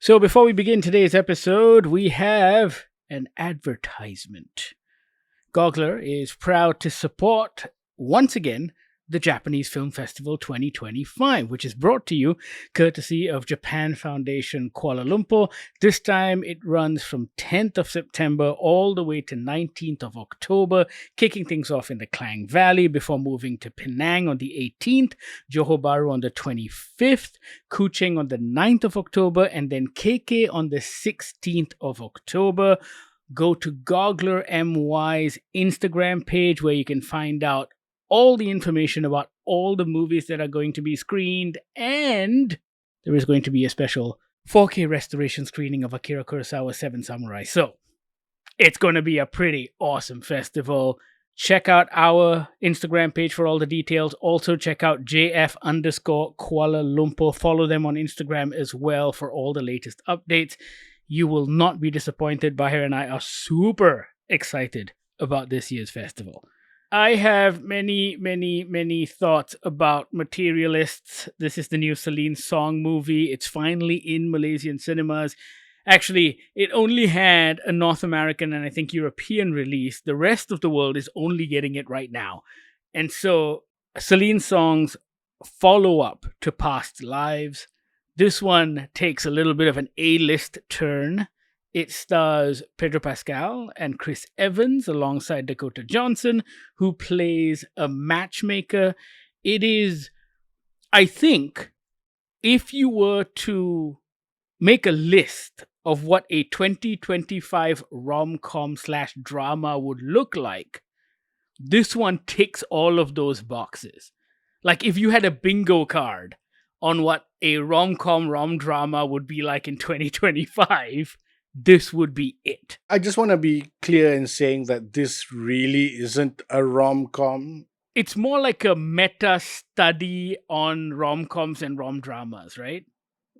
So before we begin today's episode, we have an advertisement. Goggler is proud to support, once again, the Japanese Film Festival 2025, which is brought to you courtesy of Japan Foundation Kuala Lumpur. This time it runs from 10th of September all the way to 19th of October, kicking things off in the Klang Valley before moving to Penang on the 18th, Johor Bahru on the 25th, Kuching on the 9th of October, and then KK on the 16th of October. Go to Goggler MY's Instagram page where you can find out all the information about all the movies that are going to be screened, and there is going to be a special 4K restoration screening of Akira Kurosawa's Seven Samurai. So, it's going to be a pretty awesome festival. Check out our Instagram page for all the details. Also, check out JF_Kuala Lumpur. Follow them on Instagram as well for all the latest updates. You will not be disappointed. Bahir and I are super excited about this year's festival. I have many thoughts about Materialists. This is the new Celine Song movie. It's finally in Malaysian cinemas. Actually, it only had a North American and I think European release. The rest of the world is only getting it right now. And so, Celine Song's follow-up to Past Lives. This one takes a little bit of an A-list turn. It stars Pedro Pascal and Chris Evans alongside Dakota Johnson, who plays a matchmaker. It is, I think, if you were to make a list of what a 2025 rom-com/drama would look like, this one ticks all of those boxes. Like if you had a bingo card on what a rom-com rom-drama would be like in 2025, this would be it. I just want to be clear in saying that this really isn't a rom-com. It's more like a meta study on rom-coms and rom-dramas, right?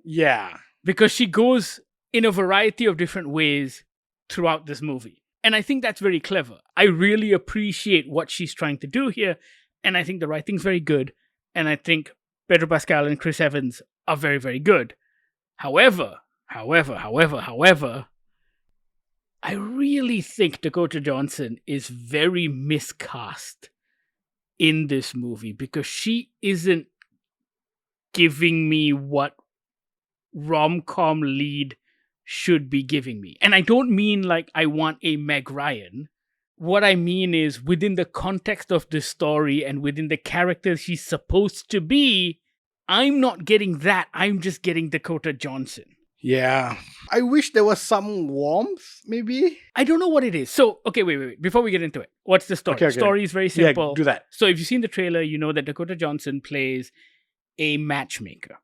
Yeah. Because she goes in a variety of different ways throughout this movie. And I think that's very clever. I really appreciate what she's trying to do here. And I think the writing's very good. And I think Pedro Pascal and Chris Evans are very, very good. However, I really think Dakota Johnson is very miscast in this movie because she isn't giving me what rom-com lead should be giving me. And I don't mean like I want a Meg Ryan. What I mean is within the context of this story and within the character she's supposed to be, I'm not getting that. I'm just getting Dakota Johnson. Yeah. I wish there was some warmth, maybe. I don't know what it is. So, okay, wait. Before we get into it, what's the story? Okay. The story is very simple. Yeah, do that. So if you've seen the trailer, you know that Dakota Johnson plays a matchmaker.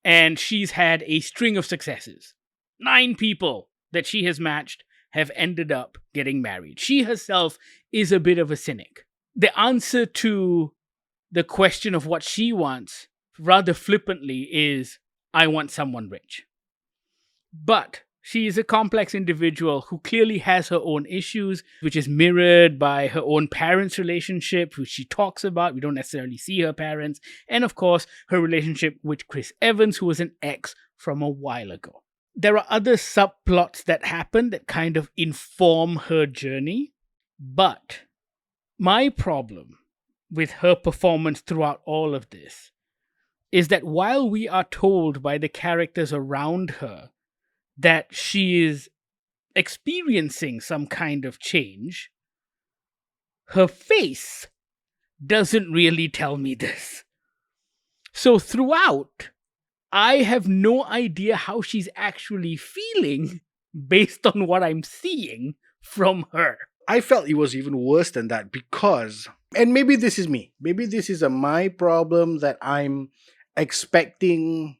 And she's had a string of successes. 9 people that she has matched have ended up getting married. She herself is a bit of a cynic. The answer to the question of what she wants, rather flippantly, is, I want someone rich. But she is a complex individual who clearly has her own issues, which is mirrored by her own parents' relationship, which she talks about. We don't necessarily see her parents. And of course, her relationship with Chris Evans, who was an ex from a while ago. There are other subplots that happen that kind of inform her journey. But my problem with her performance throughout all of this is that while we are told by the characters around her that she is experiencing some kind of change, her face doesn't really tell me this. So throughout, I have no idea how she's actually feeling based on what I'm seeing from her. I felt it was even worse than that because, and maybe this is me, maybe this is my problem that I'm expecting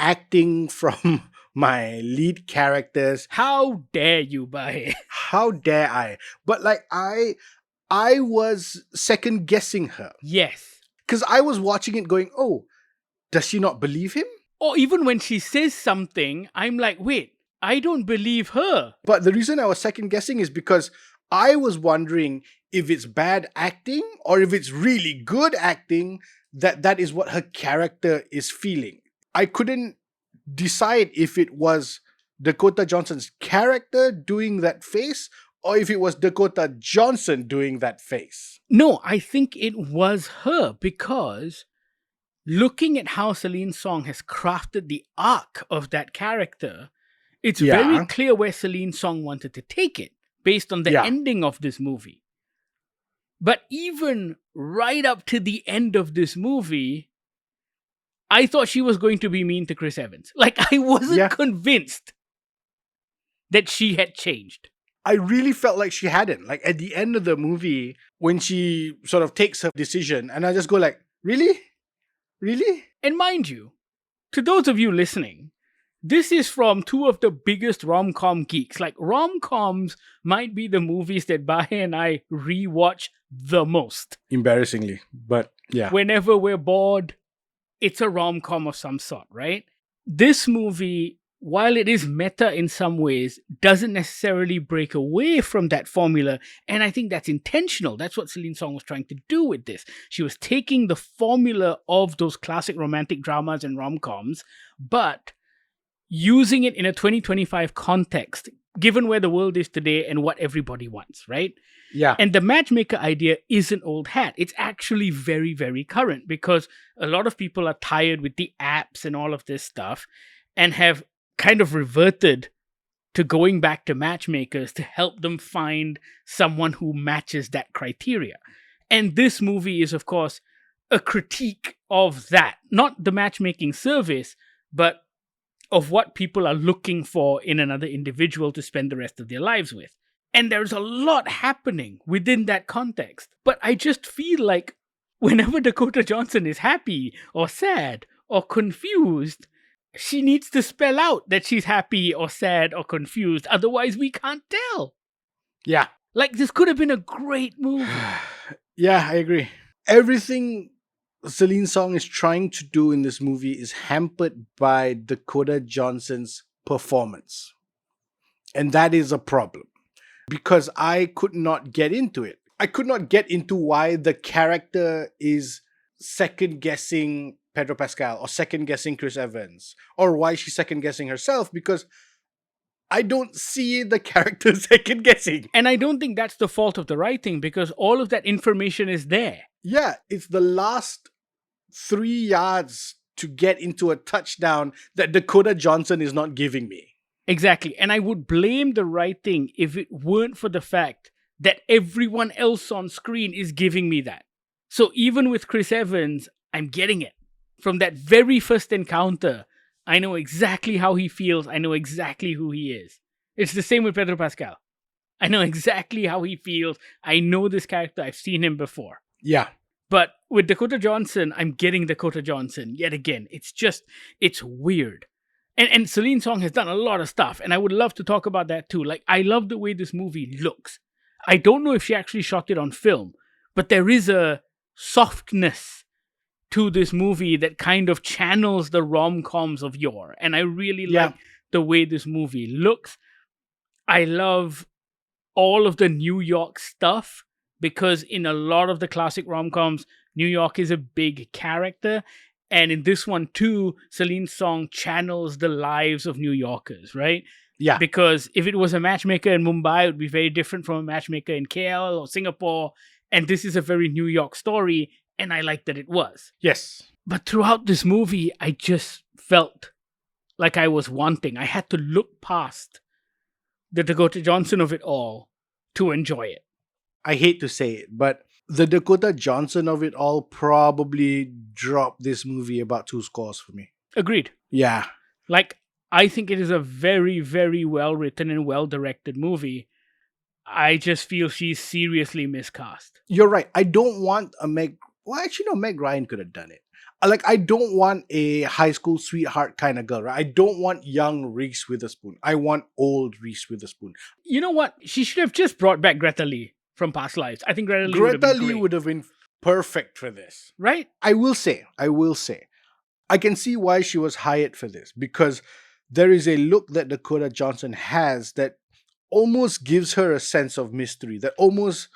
acting from my lead characters. How dare you, Bahir? How dare I? But like I was second guessing her. Yes. Because I was watching it going, oh, does she not believe him? Or even when she says something, I'm like, wait, I don't believe her. But the reason I was second guessing is because I was wondering if it's bad acting or if it's really good acting, that is what her character is feeling. I couldn't decide if it was Dakota Johnson's character doing that face or if it was Dakota Johnson doing that face. No, I think it was her because looking at how Celine Song has crafted the arc of that character, it's very Yeah. clear where Celine Song wanted to take it based on the Yeah. ending of this movie. But even right up to the end of this movie, I thought she was going to be mean to Chris Evans. Like, I wasn't Yeah. convinced that she had changed. I really felt like she hadn't. Like at the end of the movie, when she sort of takes her decision, and I just go like, really? Really? And mind you, to those of you listening, this is from two of the biggest rom-com geeks. Like, rom-coms might be the movies that Bahir and I rewatch the most. Embarrassingly, but yeah. Whenever we're bored, it's a rom-com of some sort, right? This movie, while it is meta in some ways, doesn't necessarily break away from that formula. And I think that's intentional. That's what Celine Song was trying to do with this. She was taking the formula of those classic romantic dramas and rom-coms, but using it in a 2025 context, given where the world is today and what everybody wants, right? Yeah. And the matchmaker idea isn't old hat. It's actually very, very current because a lot of people are tired with the apps and all of this stuff and have kind of reverted to going back to matchmakers to help them find someone who matches that criteria. And this movie is, of course, a critique of that. Not the matchmaking service, but of what people are looking for in another individual to spend the rest of their lives with. And there's a lot happening within that context. But I just feel like whenever Dakota Johnson is happy or sad or confused, she needs to spell out that she's happy or sad or confused. Otherwise, we can't tell. Yeah. Like, this could have been a great movie. Yeah, I agree. Everything Celine Song is trying to do in this movie is hampered by Dakota Johnson's performance. And that is a problem. Because I could not get into it. I could not get into why the character is second-guessing Pedro Pascal or second-guessing Chris Evans or why she's second-guessing herself because I don't see the character second-guessing. And I don't think that's the fault of the writing because all of that information is there. Yeah, it's the last 3 yards to get into a touchdown that Dakota Johnson is not giving me. Exactly. And I would blame the writing if it weren't for the fact that everyone else on screen is giving me that. So even with Chris Evans, I'm getting it. From that very first encounter, I know exactly how he feels. I know exactly who he is. It's the same with Pedro Pascal. I know exactly how he feels. I know this character. I've seen him before. Yeah. But with Dakota Johnson, I'm getting Dakota Johnson yet again. It's weird. And Celine Song has done a lot of stuff, and I would love to talk about that too. Like, I love the way this movie looks. I don't know if she actually shot it on film, but there is a softness to this movie that kind of channels the rom-coms of yore. And I really like the way this movie looks. I love all of the New York stuff because in a lot of the classic rom-coms, New York is a big character. And in this one too, Celine Song channels the lives of New Yorkers, right? Yeah. Because if it was a matchmaker in Mumbai, it would be very different from a matchmaker in KL or Singapore. And this is a very New York story. And I like that it was. Yes. But throughout this movie, I just felt like I was wanting. I had to look past the Dakota Johnson of it all to enjoy it. I hate to say it, but the Dakota Johnson of it all probably dropped this movie about 2 scores for me. Agreed. Yeah. Like, I think it is a very, very well-written and well-directed movie. I just feel she's seriously miscast. You're right. I don't want a Meg... Well, actually, no, Meg Ryan could have done it. Like, I don't want a high school sweetheart kind of girl, right? I don't want young Reese Witherspoon. I want old Reese Witherspoon. You know what? She should have just brought back Greta Lee from Past Lives. I think Greta Lee would have been perfect for this. Right? I will say, I can see why she was hired for this because there is a look that Dakota Johnson has that almost gives her a sense of mystery, that almost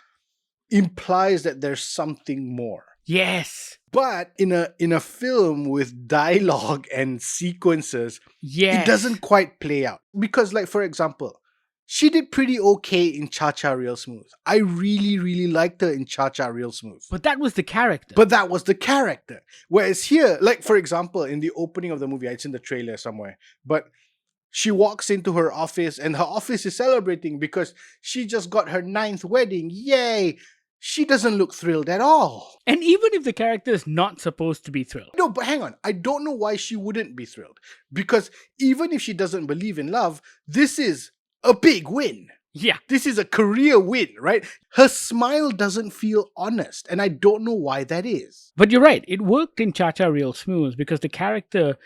implies that there's something more. Yes. But in a film with dialogue and sequences, Yes. it doesn't quite play out. Because, like, for example, she did pretty okay in Cha Cha Real Smooth. I really, really liked her in Cha Cha Real Smooth. But that was the character. But that was the character. Whereas here, like, for example, in the opening of the movie, it's in the trailer somewhere, but she walks into her office and her office is celebrating because she just got her 9th wedding. Yay! She doesn't look thrilled at all. And even if the character is not supposed to be thrilled. No, but hang on. I don't know why she wouldn't be thrilled. Because even if she doesn't believe in love, this is a big win. Yeah. This is a career win, right? Her smile doesn't feel honest, and I don't know why that is. But you're right. It worked in Cha Cha Real Smooth because the character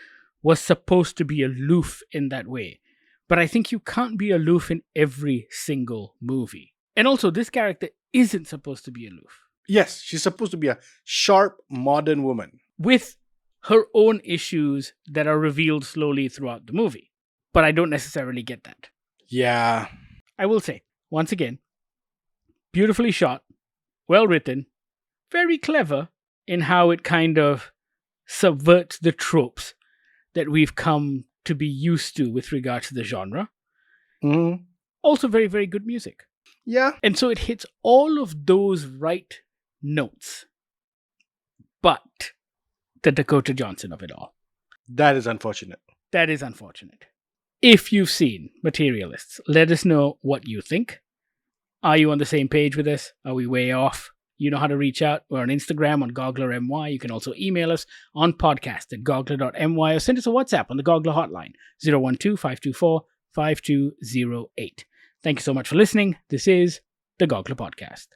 was supposed to be aloof in that way. But I think you can't be aloof in every single movie. And also, this character isn't supposed to be aloof. Yes, she's supposed to be a sharp, modern woman. With her own issues that are revealed slowly throughout the movie. But I don't necessarily get that. Yeah. I will say, once again, beautifully shot, well written, very clever in how it kind of subverts the tropes that we've come to be used to with regards to the genre. Mm-hmm. Also very, very good music. Yeah. And so it hits all of those right notes. But the Dakota Johnson of it all. That is unfortunate. That is unfortunate. If you've seen Materialists, let us know what you think. Are you on the same page with us? Are we way off? You know how to reach out. We're on Instagram on GogglerMY. You can also email us on podcast@goggler.my or send us a WhatsApp on the Goggler hotline 012-524-5208. Thank you so much for listening. This is the Goggler Podcast.